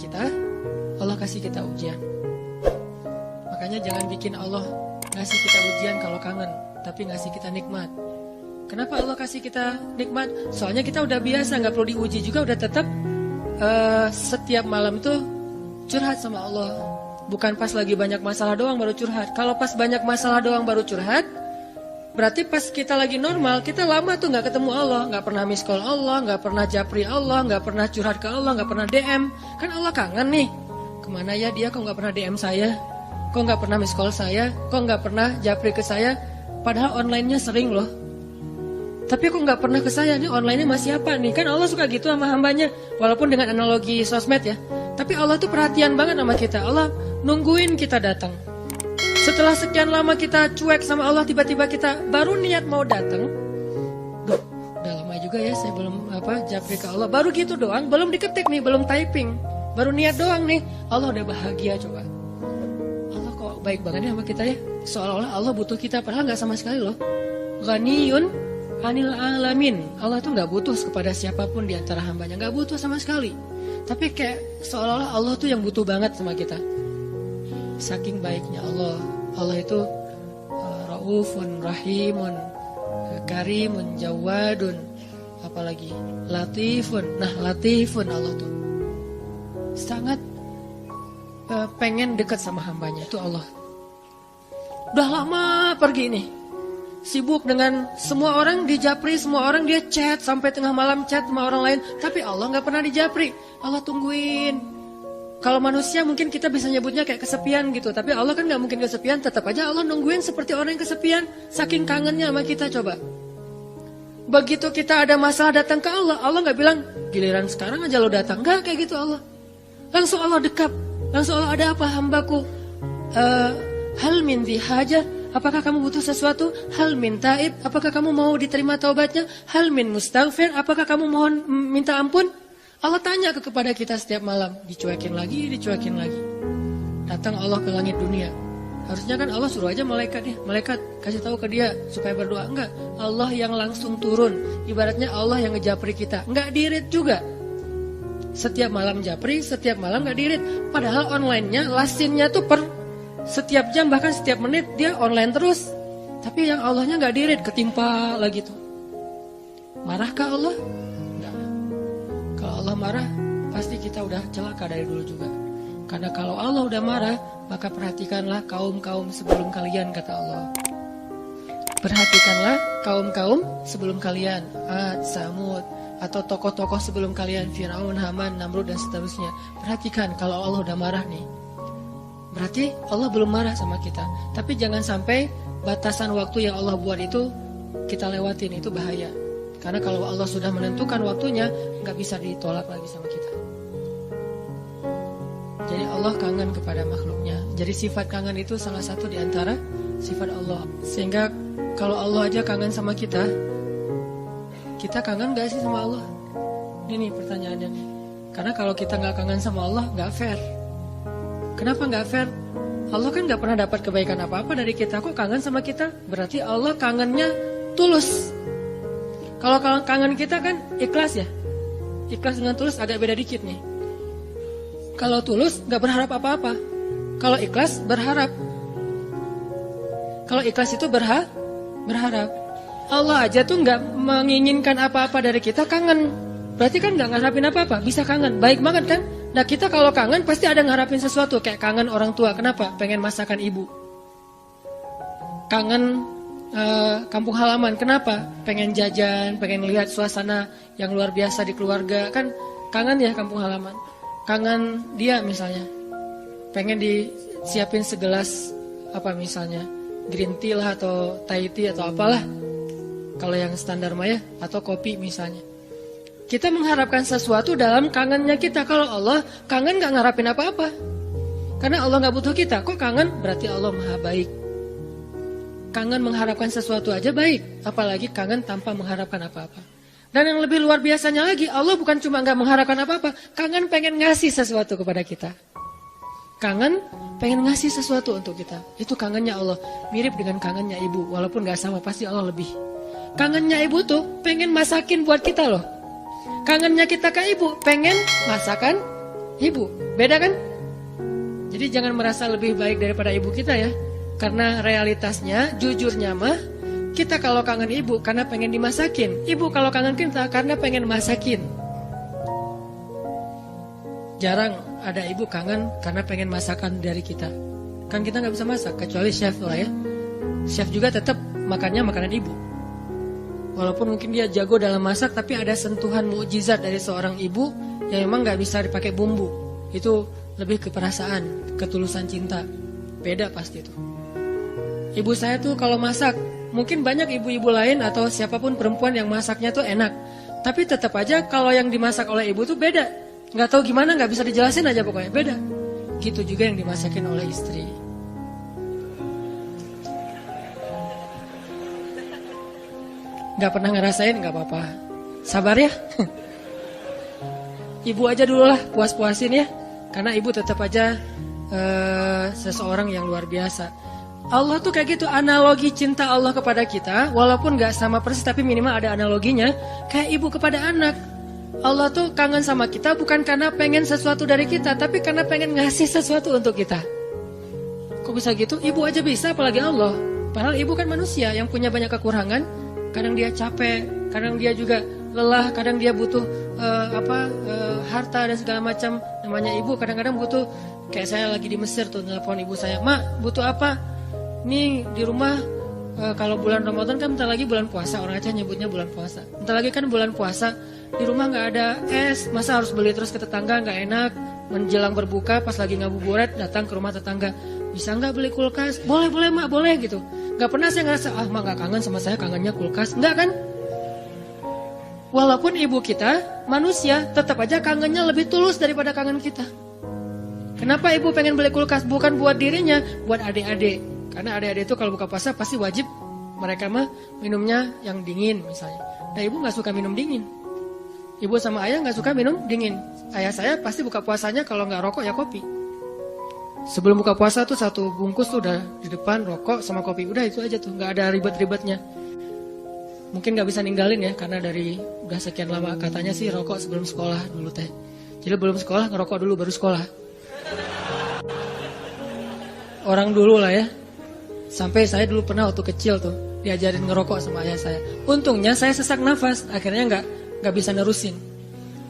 kita, Allah kasih kita ujian. Makanya jangan bikin Allah ngasih kita ujian kalau kangen, tapi ngasih kita nikmat. Kenapa Allah kasih kita nikmat? Soalnya kita udah biasa, gak perlu diuji juga, udah tetap setiap malam tuh curhat sama Allah. Bukan pas lagi banyak masalah doang baru curhat. Kalau pas banyak masalah doang baru curhat, berarti pas kita lagi normal, kita lama tuh gak ketemu Allah, gak pernah miss call Allah, gak pernah japri Allah, gak pernah curhat ke Allah, gak pernah DM. Kan Allah kangen nih, kemana ya dia, kok gak pernah DM saya, kok gak pernah miss call saya, kok gak pernah japri ke saya. Padahal online-nya sering loh, tapi kok gak pernah ke saya, nih online-nya masih apa nih. Kan Allah suka gitu sama hambanya, walaupun dengan analogi sosmed ya. Tapi Allah tuh perhatian banget sama kita. Allah nungguin kita datang. Setelah sekian lama kita cuek sama Allah, tiba-tiba kita baru niat mau datang. Duh, udah lama juga ya saya belum japri ke Allah. Baru gitu doang, belum diketik nih, belum typing, baru niat doang nih. Allah udah bahagia coba. Allah kok baik banget ya sama kita ya. Seolah-olah Allah butuh kita, padahal gak sama sekali loh. Ghaniyun anil alamin. Allah tuh gak butuh kepada siapapun di antara hambanya, gak butuh sama sekali. Tapi kayak seolah-olah Allah tuh yang butuh banget sama kita. Saking baiknya Allah. Allah itu Raufun, Rahimun, Karimun, Jawadun, apalagi Latifun. Nah, Latifun Allah tuh sangat pengen dekat sama hambanya. Itu Allah. Udah lama pergi nih, sibuk dengan semua orang dijapri, semua orang dia chat sampai tengah malam chat sama orang lain, tapi Allah gak pernah dijapri. Allah tungguin. Kalau manusia mungkin kita bisa nyebutnya kayak kesepian gitu, tapi Allah kan gak mungkin kesepian. Tetap aja Allah nungguin seperti orang yang kesepian, saking kangennya sama kita. Coba begitu kita ada masalah datang ke Allah, Allah gak bilang giliran sekarang aja lo datang, gak kayak gitu Allah. Langsung Allah dekap, langsung Allah, ada apa hambaku, hal min dhi hajah, apakah kamu butuh sesuatu? Hal min taib, apakah kamu mau diterima taubatnya? Hal min mustaghfir, apakah kamu mohon minta ampun? Allah tanya kepada kita setiap malam, dicuekin lagi, dicuekin lagi. Datang Allah ke langit dunia. Harusnya kan Allah suruh aja malaikat ya, malaikat kasih tahu ke dia supaya berdoa. Enggak, Allah yang langsung turun. Ibaratnya Allah yang ngejapri kita. Enggak dirit juga. Setiap malam japri, setiap malam enggak dirit. Padahal online-nya, lasinnya tuh per setiap jam, bahkan setiap menit dia online terus. Tapi yang Allahnya enggak dirit, ketimpa lagi tuh. Marahkah Allah? Enggak. Kalau Allah marah, pasti kita udah celaka dari dulu juga. Karena kalau Allah udah marah, maka perhatikanlah kaum-kaum sebelum kalian, kata Allah. Perhatikanlah kaum-kaum sebelum kalian, Ad, Samud, atau tokoh-tokoh sebelum kalian, Firaun, Haman, Namrud, dan seterusnya. Perhatikan kalau Allah udah marah nih, berarti Allah belum marah sama kita. Tapi jangan sampai batasan waktu yang Allah buat itu kita lewatin, itu bahaya. Karena kalau Allah sudah menentukan waktunya, gak bisa ditolak lagi sama kita. Jadi Allah kangen kepada makhluknya. Jadi sifat kangen itu salah satu di antara sifat Allah. Sehingga kalau Allah aja kangen sama kita kangen gak sih sama Allah? Ini nih pertanyaannya nih. Karena kalau kita gak kangen sama Allah, gak fair. Kenapa gak fair? Allah kan gak pernah dapat kebaikan apa-apa dari kita, kok kangen sama kita? Berarti Allah kangennya tulus. Kalau kangen kita kan ikhlas ya. Ikhlas dengan tulus agak beda dikit nih. Kalau tulus gak berharap apa-apa. Kalau ikhlas berharap. Kalau ikhlas itu berharap. Allah aja tuh gak menginginkan apa-apa dari kita, kangen. Berarti kan gak ngarapin apa-apa, bisa kangen. Baik banget kan? Nah kita kalau kangen pasti ada ngarapin sesuatu. Kayak kangen orang tua, kenapa? Pengen masakan ibu. Kangen kampung halaman, kenapa? Pengen jajan, pengen lihat suasana yang luar biasa di keluarga. Kan kangen ya kampung halaman. Kangen dia misalnya, pengen disiapin segelas apa misalnya, green tea lah atau Thai tea atau apalah, kalau yang standar mah ya, atau kopi misalnya. Kita mengharapkan sesuatu dalam kangennya kita. Kalau Allah kangen gak ngarapin apa-apa, karena Allah gak butuh kita. Kok kangen? Berarti Allah maha baik. Kangen mengharapkan sesuatu aja baik, apalagi kangen tanpa mengharapkan apa-apa. Dan yang lebih luar biasanya lagi, Allah bukan cuma gak mengharapkan apa-apa, kangen pengen ngasih sesuatu kepada kita. Kangen pengen ngasih sesuatu untuk kita. Itu kangennya Allah. Mirip dengan kangennya ibu, walaupun gak sama, pasti Allah lebih. Kangennya ibu tuh pengen masakin buat kita loh. Kangennya kita ke ibu, pengen masakan ibu. Beda kan? Jadi jangan merasa lebih baik daripada ibu kita ya. Karena realitasnya, jujurnya mah, kita kalau kangen ibu karena pengen dimasakin. Ibu kalau kangen kita karena pengen masakin. Jarang ada ibu kangen karena pengen masakan dari kita. Kan kita gak bisa masak, kecuali chef lah ya. Chef juga tetap makannya makanan ibu. Walaupun mungkin dia jago dalam masak, tapi ada sentuhan mukjizat dari seorang ibu yang memang gak bisa dipakai bumbu. Itu lebih ke perasaan, ketulusan cinta. Beda pasti itu. Ibu saya tuh kalau masak, mungkin banyak ibu-ibu lain atau siapapun perempuan yang masaknya tuh enak. Tapi tetap aja kalau yang dimasak oleh ibu tuh beda. Gak tahu gimana, gak bisa dijelasin aja pokoknya, beda. Gitu juga yang dimasakin oleh istri. Gak pernah ngerasain, gak apa-apa. Sabar ya. Ibu aja dulu lah, puas-puasin ya. Karena ibu tetap aja seseorang yang luar biasa. Allah tuh kayak gitu, analogi cinta Allah kepada kita, walaupun gak sama persis tapi minimal ada analoginya. Kayak ibu kepada anak. Allah tuh kangen sama kita bukan karena pengen sesuatu dari kita, tapi karena pengen ngasih sesuatu untuk kita. Kok bisa gitu? Ibu aja bisa, apalagi Allah. Padahal ibu kan manusia yang punya banyak kekurangan. Kadang dia capek, kadang dia juga lelah, kadang dia butuh harta dan segala macam. Namanya ibu kadang-kadang butuh. Kayak saya lagi di Mesir tuh, nelpon ibu saya, "Mak, butuh apa? Nih di rumah kalau bulan Ramadan kan bentar lagi bulan puasa, orang Aceh nyebutnya bulan puasa. Bentar lagi kan bulan puasa, di rumah nggak ada es, masa harus beli terus ke tetangga, nggak enak. Menjelang berbuka pas lagi ngabuburit datang ke rumah tetangga, bisa nggak beli kulkas? Boleh mak, boleh gitu. Nggak pernah saya ngerasa mak nggak kangen sama saya, kangennya kulkas, nggak kan? Walaupun ibu kita manusia, tetap aja kangennya lebih tulus daripada kangen kita. Kenapa ibu pengen beli kulkas? Bukan buat dirinya, buat adik-adik. Karena adik-adik itu kalau buka puasa pasti wajib mereka mah minumnya yang dingin misalnya. Nah ibu nggak suka minum dingin. Ibu sama ayah nggak suka minum dingin. Ayah saya pasti buka puasanya kalau nggak rokok ya kopi. Sebelum buka puasa tuh satu bungkus tuh udah di depan, rokok sama kopi. Udah itu aja tuh, nggak ada ribet-ribetnya. Mungkin nggak bisa ninggalin ya, karena dari udah sekian lama katanya sih rokok sebelum sekolah dulu teh. Jadi belum sekolah ngerokok dulu baru sekolah. Orang dulu lah ya. Sampai saya dulu pernah waktu kecil tuh diajarin ngerokok sama ayah saya. Untungnya saya sesak nafas, akhirnya nggak bisa nerusin.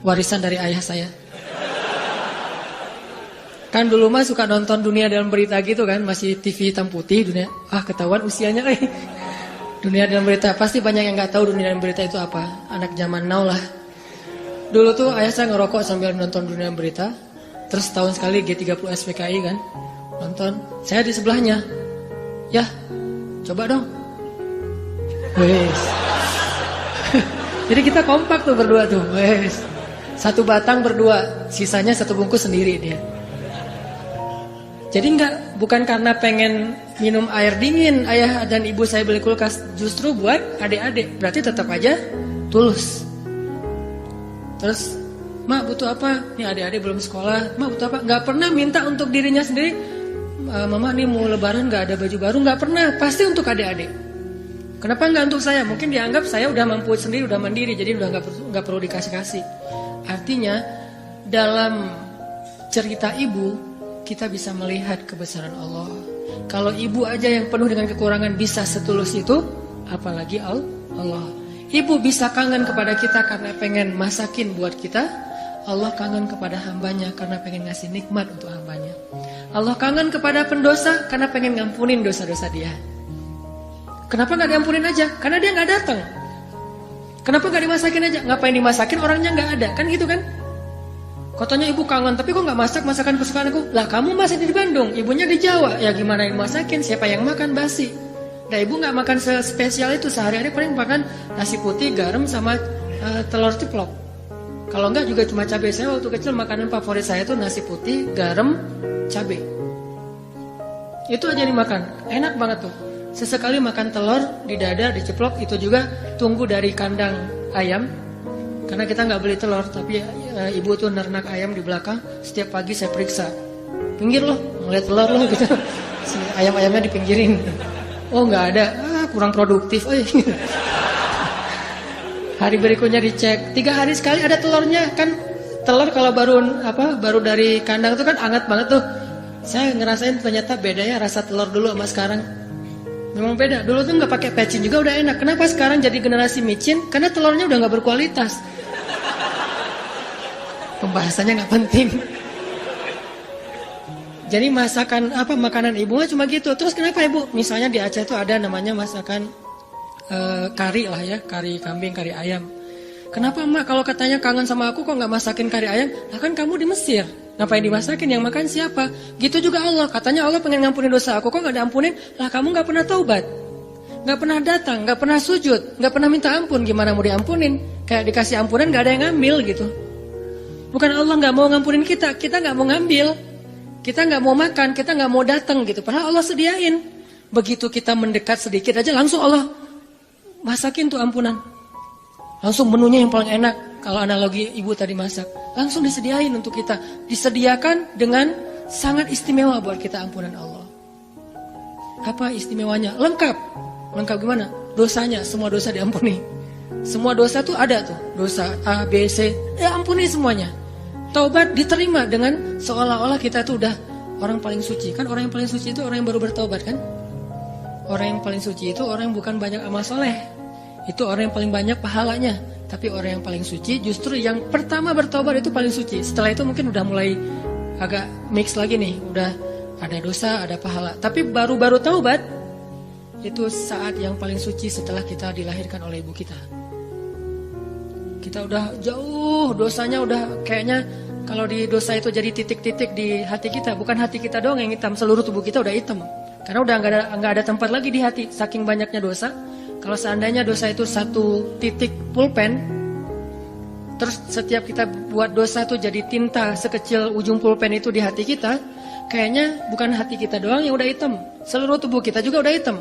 Warisan dari ayah saya. Kan dulu mah suka nonton Dunia Dalam Berita gitu kan, masih TV hitam putih dunia. Ketahuan usianya Dunia Dalam Berita, pasti banyak yang nggak tahu Dunia Dalam Berita itu apa. Anak zaman now lah. Dulu tuh ayah saya ngerokok sambil nonton Dunia Dalam Berita. Terus tahun sekali G30 SPKI kan nonton. Saya di sebelahnya. Ya, coba dong. Wes. Jadi kita kompak tuh berdua tuh. Wes. Satu batang berdua, sisanya satu bungkus sendiri dia. Jadi bukan karena pengen minum air dingin ayah dan ibu saya beli kulkas, justru buat adik-adik. Berarti tetap aja tulus. Terus, "Mak butuh apa?" Nih adik-adik belum sekolah. "Mak butuh apa?" Gak pernah minta untuk dirinya sendiri. "Mama nih mau lebaran gak ada baju baru." Gak pernah, pasti untuk adik-adik. Kenapa gak untuk saya? Mungkin dianggap saya udah mampu sendiri, udah mandiri, jadi udah gak perlu dikasih-kasih. Artinya dalam cerita ibu kita bisa melihat kebesaran Allah. Kalau ibu aja yang penuh dengan kekurangan bisa setulus itu, apalagi Allah. Ibu bisa kangen kepada kita karena pengen masakin buat kita. Allah kangen kepada hambanya karena pengen ngasih nikmat untuk hambanya. Allah kangen kepada pendosa karena pengen ngampunin dosa-dosa dia. Kenapa gak diampunin aja? Karena dia gak datang. Kenapa gak dimasakin aja? Ngapain dimasakin, orangnya gak ada. Kan gitu kan? Katanya ibu kangen, tapi kok gak masak masakan kesukaan aku? Lah kamu masih di Bandung, ibunya di Jawa. Ya gimana yang masakin? Siapa yang makan basi? Nah ibu gak makan spesial itu. Sehari-hari paling makan nasi putih, garam, sama telur ceplok. Kalau enggak juga cuma cabai. Saya waktu kecil makanan favorit saya itu nasi putih, garam, cabai. Itu aja dimakan. Enak banget tuh. Sesekali makan telur di dada, diceplok. Itu juga tunggu dari kandang ayam. Karena kita nggak beli telur, tapi ibu tuh nernak ayam di belakang. Setiap pagi saya periksa. Pinggir loh, ngeliat telur loh gitu. Si ayam-ayamnya dipinggirin. Oh nggak ada, kurang produktif. Hari berikutnya dicek, 3 hari sekali ada telurnya kan. Telur kalau baru dari kandang itu kan hangat banget tuh. Saya ngerasain ternyata beda ya rasa telur dulu sama sekarang. Memang beda. Dulu tuh nggak pakai pecin juga udah enak. Kenapa sekarang jadi generasi micin? Karena telurnya udah nggak berkualitas. Pembahasannya nggak penting. Jadi makanan ibu cuma gitu. Terus kenapa ibu? Misalnya di Aceh itu ada namanya masakan kari lah ya, kari kambing, kari ayam. Kenapa emak kalau katanya kangen sama aku kok nggak masakin kari ayam? Lah kan kamu di Mesir. Ngapain dimasakin, yang makan siapa? Gitu juga Allah, katanya Allah pengen ngampunin dosa aku, kok gak diampunin? Lah kamu gak pernah taubat, gak pernah datang, gak pernah sujud, gak pernah minta ampun, gimana mau diampunin? Kayak dikasih ampunan gak ada yang ngambil gitu. Bukan Allah gak mau ngampunin kita gak mau ngambil, kita gak mau makan, kita gak mau datang gitu. Padahal Allah sediain. Begitu kita mendekat sedikit aja langsung Allah masakin tuh ampunan. Langsung menunya yang paling enak. Kalau analogi ibu tadi masak, langsung disediain untuk kita. Disediakan dengan sangat istimewa buat kita ampunan Allah. Apa istimewanya? Lengkap. Lengkap gimana? Dosanya, semua dosa diampuni. Semua dosa tuh ada tuh. Dosa A, B, C, ampuni semuanya. Taubat diterima dengan seolah-olah kita tuh udah orang paling suci. Kan orang yang paling suci itu orang yang baru bertaubat kan? Orang yang paling suci itu orang yang bukan banyak amal soleh. Itu orang yang paling banyak pahalanya. Tapi orang yang paling suci justru yang pertama bertobat itu paling suci. Setelah itu mungkin udah mulai agak mix lagi nih. Udah ada dosa, ada pahala. Tapi baru-baru taubat itu saat yang paling suci setelah kita dilahirkan oleh ibu kita. Kita udah jauh dosanya, udah kayaknya kalau di dosa itu jadi titik-titik di hati kita. Bukan hati kita doang yang hitam, seluruh tubuh kita udah hitam. Karena udah nggak ada tempat lagi di hati. Saking banyaknya dosa. Kalau seandainya dosa itu satu titik pulpen, terus setiap kita buat dosa itu jadi tinta sekecil ujung pulpen itu di hati kita, kayaknya bukan hati kita doang yang udah hitam, seluruh tubuh kita juga udah hitam.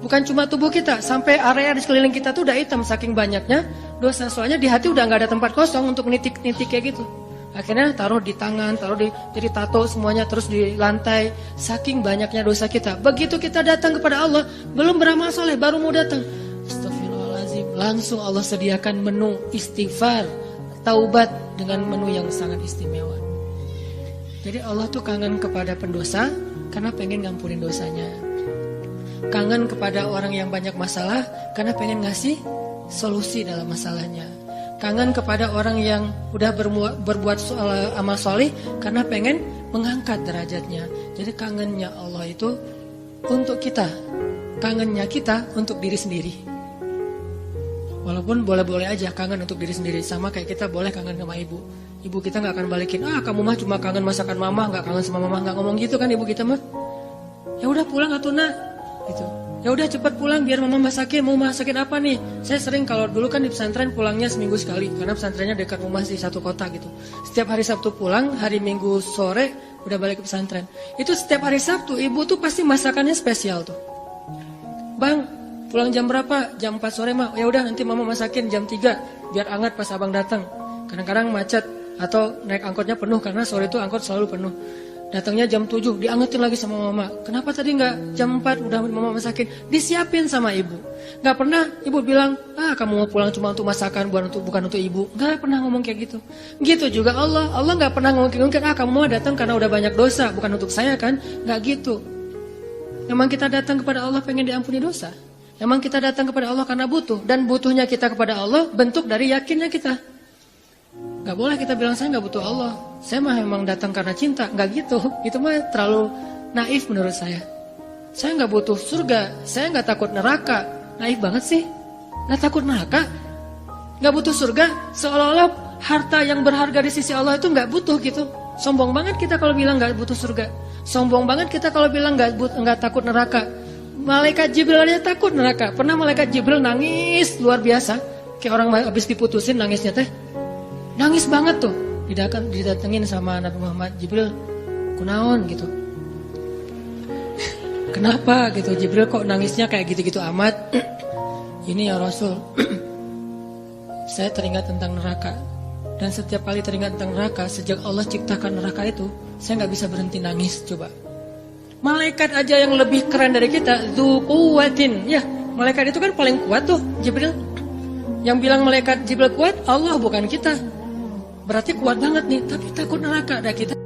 Bukan cuma tubuh kita, sampai area di sekeliling kita tuh udah hitam saking banyaknya dosa. Soalnya di hati udah nggak ada tempat kosong untuk nitik-nitik kayak gitu. Akhirnya taruh di tangan, jadi tato semuanya, terus di lantai. Saking banyaknya dosa kita. Begitu kita datang kepada Allah, belum beramal soleh, baru mau datang, astagfirullahaladzim, langsung Allah sediakan menu istighfar, taubat dengan menu yang sangat istimewa. Jadi Allah tuh kangen kepada pendosa karena pengen ngampunin dosanya. Kangen kepada orang yang banyak masalah karena pengen ngasih solusi dalam masalahnya. Kangen kepada orang yang udah berbuat amal soleh karena pengen mengangkat derajatnya. Jadi kangennya Allah itu untuk kita, kangennya kita untuk diri sendiri. Walaupun boleh-boleh aja kangen untuk diri sendiri. Sama kayak kita boleh kangen sama ibu. Ibu kita gak akan balikin, kamu mah cuma kangen masakan mama, gak kangen sama mama. Gak ngomong gitu kan ibu kita mah. Ya udah pulang atuh nak gitu. Ya udah cepat pulang biar mama masakin. Mau masakin apa nih? Saya sering kalau dulu kan di pesantren pulangnya seminggu sekali. Karena pesantrennya dekat rumah di satu kota gitu. Setiap hari Sabtu pulang, hari Minggu sore udah balik ke pesantren. Itu setiap hari Sabtu ibu tuh pasti masakannya spesial tuh. Bang, pulang jam berapa? Jam 4 sore mah. Ya udah nanti mama masakin jam 3 biar hangat pas abang datang. Kadang-kadang macet atau naik angkotnya penuh karena sore itu angkot selalu penuh. Datangnya jam 7, diangetin lagi sama mama. Kenapa tadi nggak jam 4 udah mama masakin? Disiapin sama ibu. Nggak pernah ibu bilang, kamu mau pulang cuma untuk masakan, bukan untuk ibu. Nggak pernah ngomong kayak gitu. Gitu juga Allah nggak pernah ngomong kamu mau datang karena udah banyak dosa, bukan untuk saya kan? Nggak gitu. Memang kita datang kepada Allah pengen diampuni dosa. Memang kita datang kepada Allah karena butuh. Dan butuhnya kita kepada Allah bentuk dari yakinnya kita. Gak boleh kita bilang saya gak butuh Allah, saya mah memang datang karena cinta. Gak gitu, itu mah terlalu naif menurut saya. Saya gak butuh surga, saya gak takut neraka. Naif banget sih, gak takut neraka, gak butuh surga. Seolah-olah harta yang berharga di sisi Allah itu gak butuh gitu. Sombong banget kita kalau bilang gak butuh surga. Sombong banget kita kalau bilang gak takut neraka. Malaikat Jibril aja takut neraka. Pernah malaikat Jibril nangis luar biasa, kayak orang habis diputusin nangisnya teh. Nangis banget tuh, didatengin sama Nabi Muhammad. Jibril, kunaon gitu. Kenapa gitu, Jibril kok nangisnya kayak gitu-gitu amat. Ini ya Rasul, saya teringat tentang neraka. Dan setiap kali teringat tentang neraka, sejak Allah ciptakan neraka itu, saya gak bisa berhenti nangis. Coba malaikat aja yang lebih keren dari kita, dzu quwwatin. Ya, malaikat itu kan paling kuat tuh, Jibril. Yang bilang malaikat Jibril kuat, Allah bukan kita. berarti kuat banget nih, tapi takut neraka. Nah kita